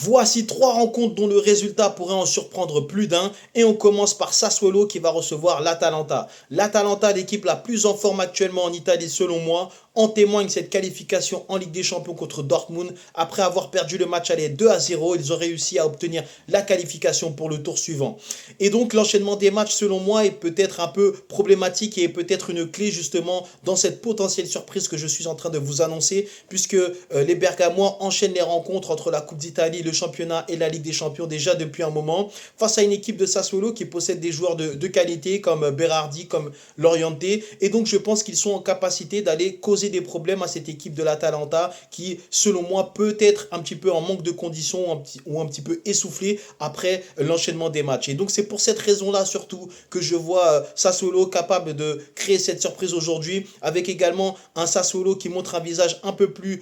Voici 3 rencontres dont le résultat pourrait en surprendre plus d'un et on commence par Sassuolo qui va recevoir l'Atalanta. L'Atalanta, l'équipe la plus en forme actuellement en Italie selon moi, en témoigne cette qualification en Ligue des Champions contre Dortmund. Après avoir perdu le match aller 2-0, ils ont réussi à obtenir la qualification pour le tour suivant. Et donc l'enchaînement des matchs selon moi est peut-être un peu problématique et est peut-être une clé justement dans cette potentielle surprise que je suis en train de vous annoncer puisque les Bergamois enchaînent les rencontres entre la Coupe d'Italie, le championnat et la Ligue des Champions déjà depuis un moment face à une équipe de Sassuolo qui possède des joueurs de qualité comme Berardi, comme Loriente et donc je pense qu'ils sont en capacité d'aller causer des problèmes à cette équipe de l'Atalanta qui selon moi peut être un petit peu en manque de conditions ou un petit peu essoufflé après l'enchaînement des matchs. Et donc c'est pour cette raison-là surtout que je vois Sassuolo capable de créer cette surprise aujourd'hui avec également un Sassuolo qui montre un visage un peu plus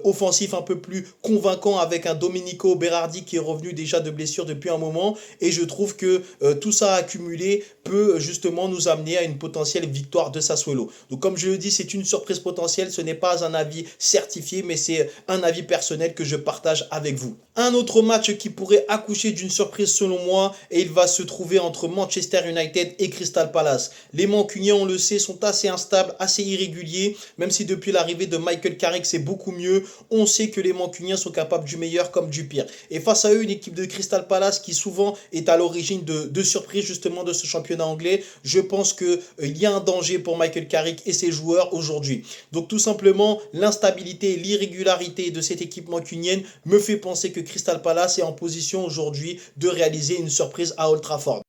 offensif, un peu plus convaincant avec un Domenico Berardi qui est revenu déjà de blessure depuis un moment et je trouve que tout ça accumulé peut justement nous amener à une potentielle victoire de Sassuolo. Donc comme je le dis, c'est une surprise potentielle, ce n'est pas un avis certifié mais c'est un avis personnel que je partage avec vous. Un autre match qui pourrait accoucher d'une surprise selon moi et il va se trouver entre Manchester United et Crystal Palace. Les Mancuniens, on le sait, sont assez instables, assez irréguliers, même si depuis l'arrivée de Michael Carrick c'est beaucoup mieux, on sait que les Mancuniens sont capables du meilleur comme du pire. Et face à eux, une équipe de Crystal Palace qui souvent est à l'origine de surprises justement de ce championnat anglais, je pense qu'il y a un danger pour Michael Carrick et ses joueurs aujourd'hui. Donc tout simplement, l'instabilité et l'irrégularité de cette équipe mancunienne me fait penser que Crystal Palace est en position aujourd'hui de réaliser une surprise à Old Trafford.